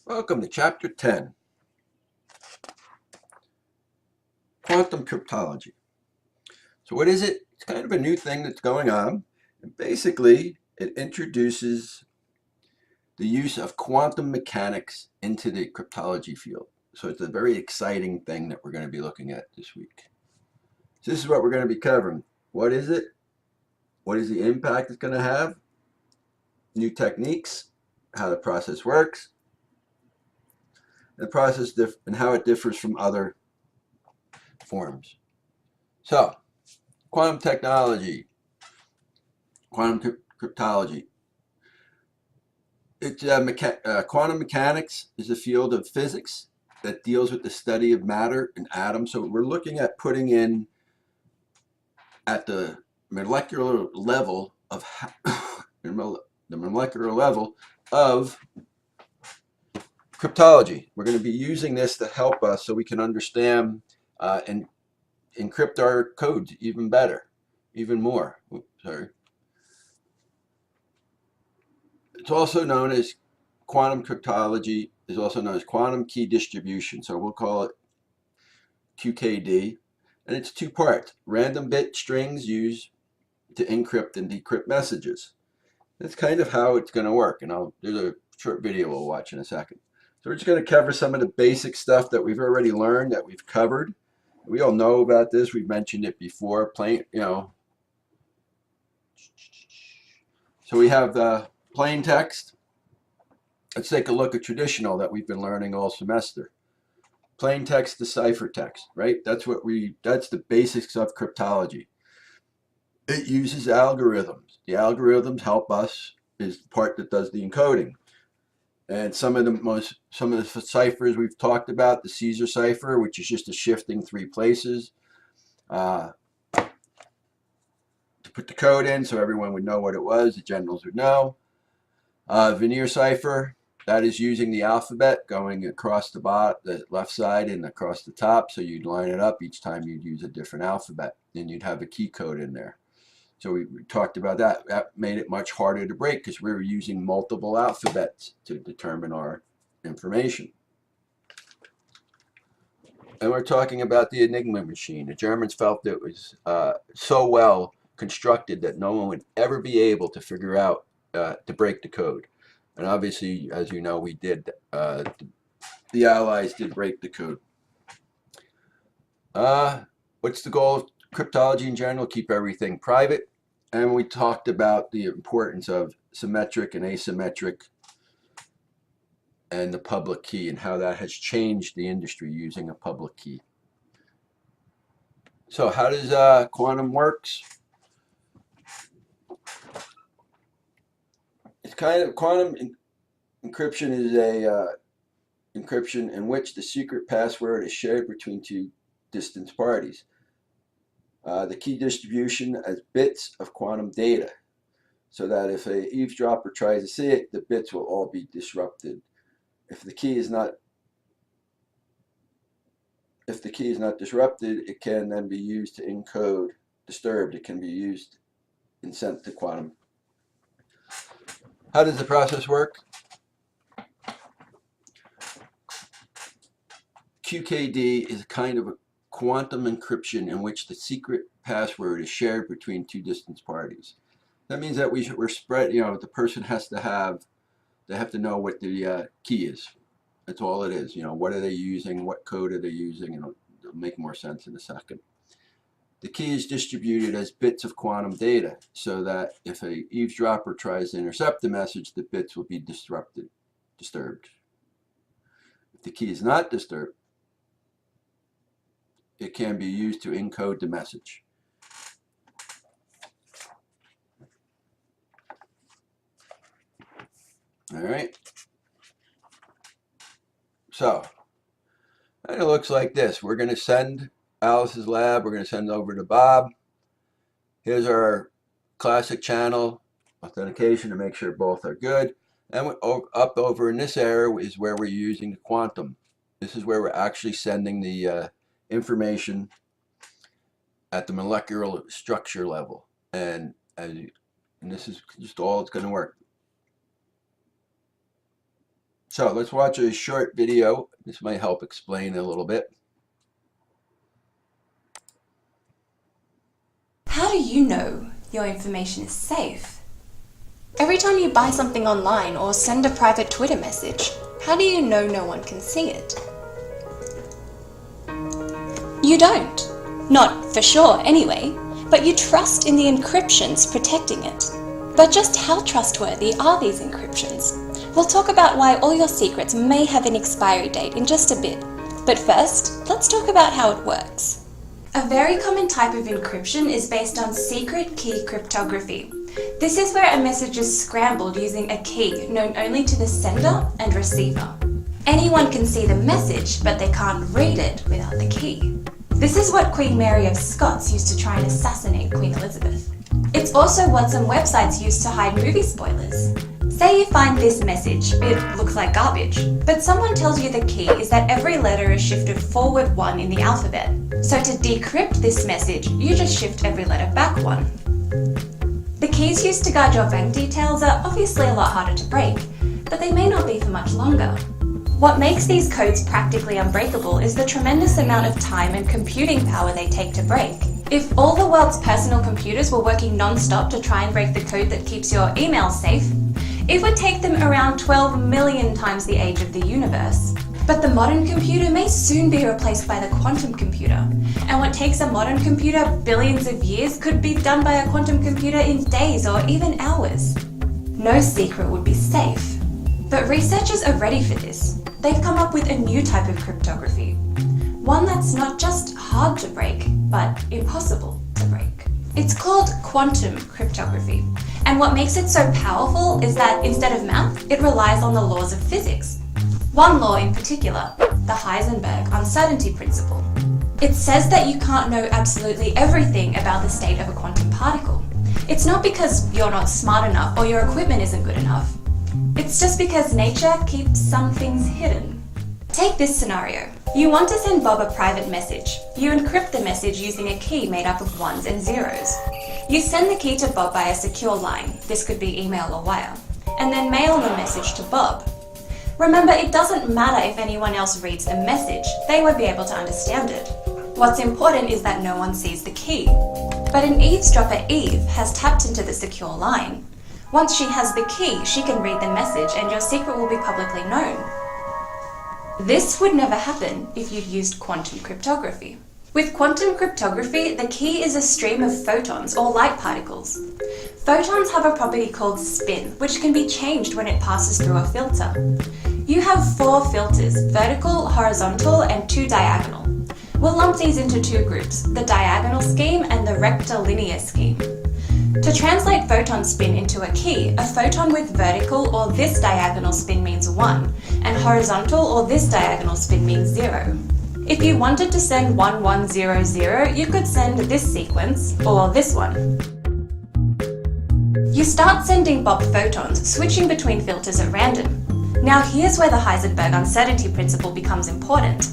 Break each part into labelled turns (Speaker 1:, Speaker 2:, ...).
Speaker 1: Welcome to Chapter 10, Quantum Cryptology. So what is it? It's kind of a new thing that's going on. And basically, it introduces the use of quantum mechanics into the cryptology field. So it's a very exciting thing that we're going to be looking at this week. So this is what we're going to be covering. What is it? What is the impact it's going to have? New techniques, how the process works, and how it differs from other forms. So, quantum technology, quantum cryptology. Quantum mechanics is a field of physics that deals with the study of matter and atoms. So we're looking at putting in at the molecular level of the molecular level of cryptology. We're going to be using this to help us so we can understand and encrypt our codes even better, even more. Oops, sorry. It's also known as quantum cryptology is also known as quantum key distribution. So we'll call it QKD. And it's two parts. Random bit strings used to encrypt and decrypt messages. That's kind of how it's going to work. And there's a short video we'll watch in a second. So we're just going to cover some of the basic stuff that we've already learned, that we've covered. We all know about this. We've mentioned it before. So we have the plain text. Let's take a look at traditional that we've been learning all semester. Plain text to ciphertext, right? That's the basics of cryptology. It uses algorithms. The algorithms help us, is the part that does the encoding. And some of the ciphers we've talked about, the Caesar cipher, which is just a shifting three places, to put the code in so everyone would know what it was, the generals would know. Veneer cipher, that is using the alphabet going across the left side and across the top. So you'd line it up each time you'd use a different alphabet. Then you'd have a key code in there. So we talked about that. That made it much harder to break because we were using multiple alphabets to determine our information. And we're talking about the Enigma machine. The Germans felt it was so well constructed that no one would ever be able to figure out to break the code. And obviously, as you know, we did. The Allies did break the code. What's the goal of cryptology in general? Keep everything private. And we talked about the importance of symmetric and asymmetric and the public key and how that has changed the industry using a public key. So how does quantum works? It's kind of quantum encryption is a encryption in which the secret password is shared between two distant parties. The key distribution as bits of quantum data, so that if an eavesdropper tries to see it, the bits will all be disrupted. If the key is not disrupted, it can then be used to encode. Disturbed, it can be used and sent to quantum. How does the process work? QKD is a kind of a quantum encryption in which the secret password is shared between two distant parties. That means that we're spread. The person has to have. They have to know what the key is. That's all it is. What are they using? What code are they using? And it'll make more sense in a second. The key is distributed as bits of quantum data, so that if a eavesdropper tries to intercept the message, the bits will be disturbed. If the key is not disturbed, it can be used to encode the message. All right. So it looks like this. We're going to send Alice's lab. We're going to send it over to Bob. Here's our classic channel authentication to make sure both are good. And up over in this area is where we're using the quantum. This is where we're actually sending the information at the molecular structure level. And this is just all it's going to work. So let's watch a short video. This might help explain a little bit.
Speaker 2: How do you know your information is safe? Every time you buy something online or send a private Twitter message, how do you know no one can see it? You don't. Not for sure anyway, but you trust in the encryptions protecting it. But just how trustworthy are these encryptions? We'll talk about why all your secrets may have an expiry date in just a bit. But first, let's talk about how it works. A very common type of encryption is based on secret key cryptography. This is where a message is scrambled using a key known only to the sender and receiver. Anyone can see the message, but they can't read it without the key. This is what Queen Mary of Scots used to try and assassinate Queen Elizabeth. It's also what some websites use to hide movie spoilers. Say you find this message, it looks like garbage, but someone tells you the key is that every letter is shifted forward 1 in the alphabet. So to decrypt this message, you just shift every letter back 1. The keys used to guard your bank details are obviously a lot harder to break, but they may not be for much longer. What makes these codes practically unbreakable is the tremendous amount of time and computing power they take to break. If all the world's personal computers were working non-stop to try and break the code that keeps your email safe, it would take them around 12 million times the age of the universe. But the modern computer may soon be replaced by the quantum computer, and what takes a modern computer billions of years could be done by a quantum computer in days or even hours. No secret would be safe. But researchers are ready for this. They've come up with a new type of cryptography. One that's not just hard to break, but impossible to break. It's called quantum cryptography. And what makes it so powerful is that instead of math, it relies on the laws of physics. One law in particular, the Heisenberg uncertainty principle. It says that you can't know absolutely everything about the state of a quantum particle. It's not because you're not smart enough or your equipment isn't good enough. It's just because nature keeps some things hidden. Take this scenario. You want to send Bob a private message. You encrypt the message using a key made up of ones and zeros. You send the key to Bob by a secure line, this could be email or wire, and then mail the message to Bob. Remember, it doesn't matter if anyone else reads the message, they won't be able to understand it. What's important is that no one sees the key. But an eavesdropper, Eve, has tapped into the secure line. Once she has the key, she can read the message and your secret will be publicly known. This would never happen if you'd used quantum cryptography. With quantum cryptography, the key is a stream of photons or light particles. Photons have a property called spin, which can be changed when it passes through a filter. You have 4 filters, vertical, horizontal, and 2 diagonal. We'll lump these into 2 groups, the diagonal scheme and the rectilinear scheme. To translate photon spin into a key, a photon with vertical or this diagonal spin means 1, and horizontal or this diagonal spin means 0. If you wanted to send 1100, you could send this sequence or this one. You start sending Bob photons, switching between filters at random. Now here's where the Heisenberg uncertainty principle becomes important.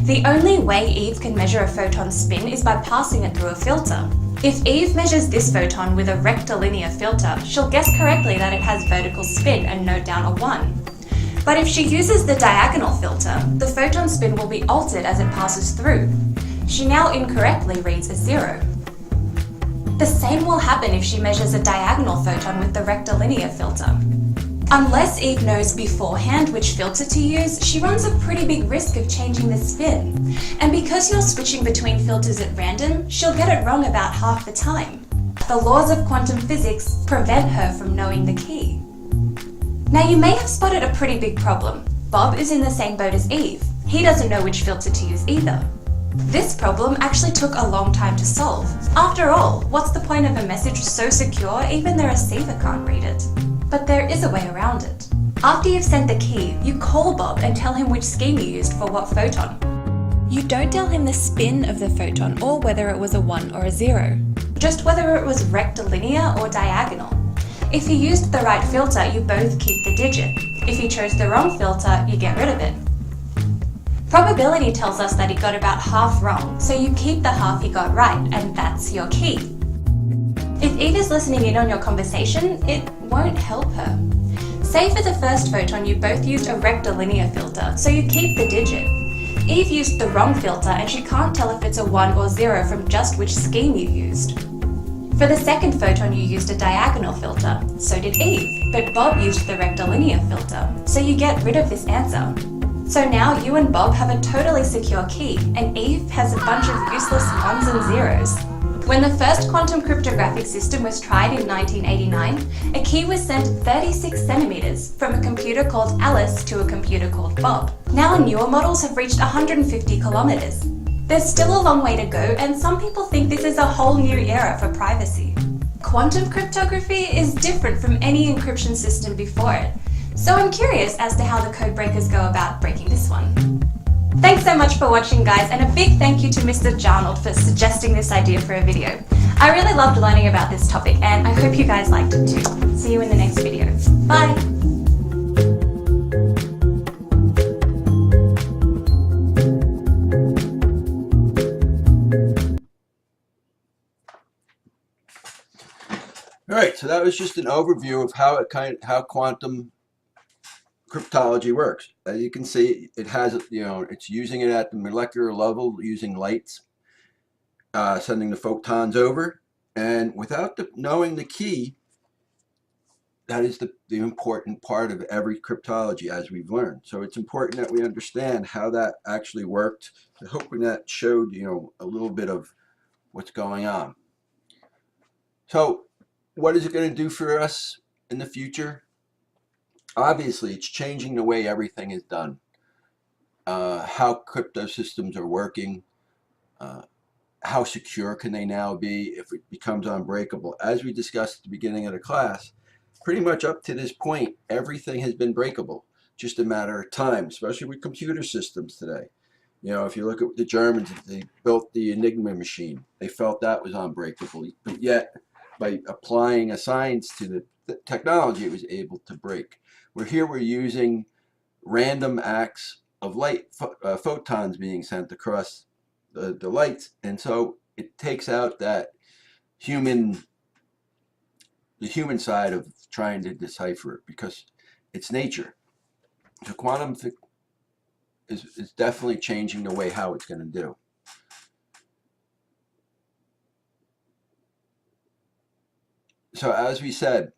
Speaker 2: The only way Eve can measure a photon spin is by passing it through a filter. If Eve measures this photon with a rectilinear filter, she'll guess correctly that it has vertical spin and note down a 1. But if she uses the diagonal filter, the photon spin will be altered as it passes through. She now incorrectly reads a 0. The same will happen if she measures a diagonal photon with the rectilinear filter. Unless Eve knows beforehand which filter to use, she runs a pretty big risk of changing the spin. And because you're switching between filters at random, she'll get it wrong about half the time. The laws of quantum physics prevent her from knowing the key. Now you may have spotted a pretty big problem. Bob is in the same boat as Eve. He doesn't know which filter to use either. This problem actually took a long time to solve. After all, what's the point of a message so secure even the receiver can't read it? But there is a way around it. After you've sent the key, you call Bob and tell him which scheme you used for what photon. You don't tell him the spin of the photon or whether it was a 1 or a 0, just whether it was rectilinear or diagonal. If you used the right filter, you both keep the digit. If you chose the wrong filter, you get rid of it. Probability tells us that he got about half wrong, so you keep the half he got right, and that's your key. If Eve is listening in on your conversation, it won't help her. Say for the first photon you both used a rectilinear filter, so you keep the digit. Eve used the wrong filter and she can't tell if it's a 1 or 0 from just which scheme you used. For the second photon you used a diagonal filter, so did Eve, but Bob used the rectilinear filter, so you get rid of this answer. So now you and Bob have a totally secure key, and Eve has a bunch of useless 1s and 0s. When the first quantum cryptographic system was tried in 1989, a key was sent 36 centimeters from a computer called Alice to a computer called Bob. Now newer models have reached 150 kilometers. There's still a long way to go, and some people think this is a whole new era for privacy. Quantum cryptography is different from any encryption system before it, so I'm curious as to how the code breakers go about breaking this one. Thanks so much for watching, guys, and a big thank you to Mr. Jarnold for suggesting this idea for a video. I really loved learning about this topic, and I hope you guys liked it too. See you in the next video. Bye!
Speaker 1: All right, so that was just an overview of how quantum cryptology works. As you can see, it has, it's using it at the molecular level, using lights, sending the photons over, and without knowing the key, that is the important part of every cryptology, as we've learned. So it's important that we understand how that actually worked. I'm hoping that showed, a little bit of what's going on. So what is it going to do for us in the future? Obviously, it's changing the way everything is done, how crypto systems are working, how secure can they now be if it becomes unbreakable. As we discussed at the beginning of the class, pretty much up to this point, everything has been breakable, just a matter of time, especially with computer systems today. If you look at the Germans, they built the Enigma machine. They felt that was unbreakable, but yet by applying a science to the technology, it was able to break. We're using random acts of light, photons being sent across the lights, and so it takes out that the human side of trying to decipher it, because it's nature. So quantum is definitely changing the way how it's going to do. So as we said,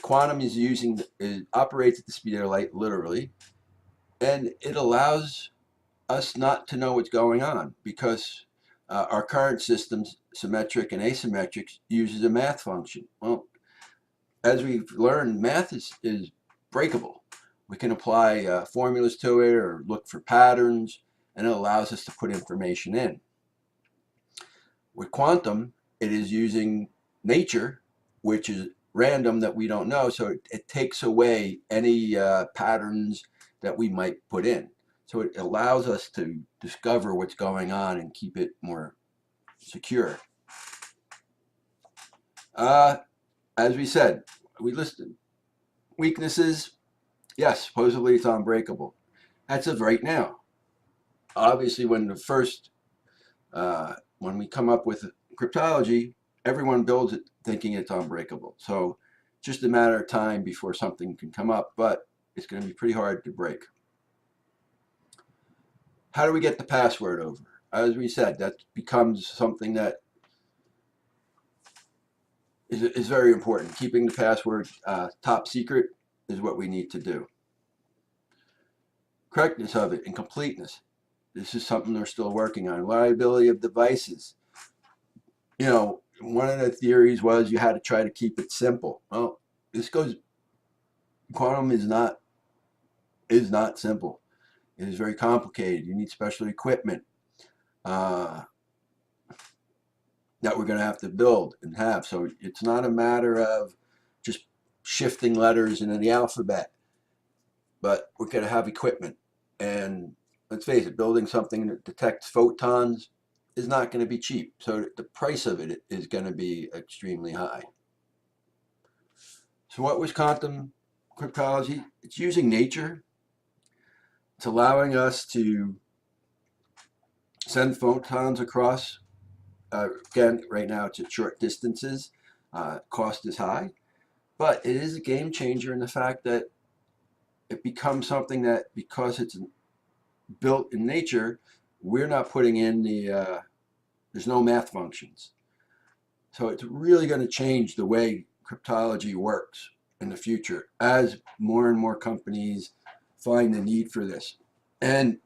Speaker 1: quantum operates at the speed of light, literally, and it allows us not to know what's going on, because our current systems, symmetric and asymmetric, uses a math function. Well, as we've learned, math is breakable. We can apply formulas to it or look for patterns, and it allows us to put information in. With quantum, it is using nature, which is random, that we don't know, so it takes away any patterns that we might put in. So it allows us to discover what's going on and keep it more secure. As we said, we listed weaknesses. Yes, supposedly it's unbreakable. That's of right now. Obviously, when we come up with cryptology, everyone builds it thinking it's unbreakable. So just a matter of time before something can come up, but it's going to be pretty hard to break. How do we get the password over? As we said, that becomes something that is very important. Keeping the password top secret is what we need to do. Correctness of it and completeness. This is something they're still working on. Reliability of devices. One of the theories was you had to try to keep it simple. Well, quantum is not simple. It is very complicated. You need special equipment that we're going to have to build and have. So it's not a matter of just shifting letters in the alphabet, but we're going to have equipment. And let's face it, building something that detects photons is not going to be cheap. So the price of it is going to be extremely high. So what was quantum cryptology? It's using nature. It's allowing us to send photons across. Again, right now it's at short distances. Cost is high. But it is a game changer in the fact that it becomes something that, because it's built in nature, we're not putting in there's no math functions. So it's really going to change the way cryptology works in the future as more and more companies find the need for this. And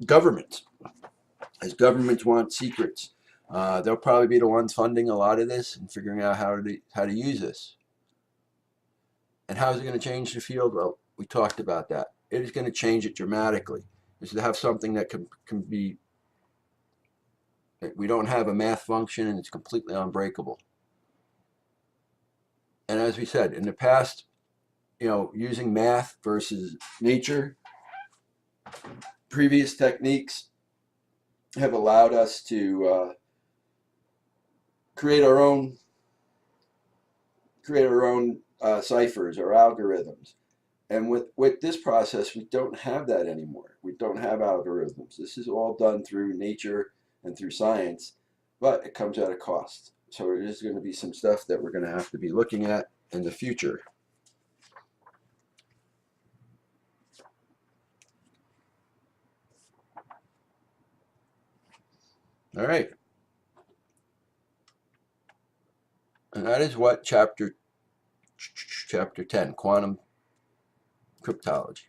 Speaker 1: governments, as governments want secrets, they'll probably be the ones funding a lot of this and figuring out how to use this. And how is it going to change the field? Well, we talked about that. It is going to change it dramatically. Is to have something that can be, we don't have a math function and it's completely unbreakable. And as we said, in the past, using math versus nature, previous techniques have allowed us to create our own ciphers or algorithms. And with this process, we don't have that anymore. We don't have algorithms. This is all done through nature and through science, but it comes at a cost. So it is going to be some stuff that we're going to have to be looking at in the future. All right. And that is what chapter 10, quantum cryptology.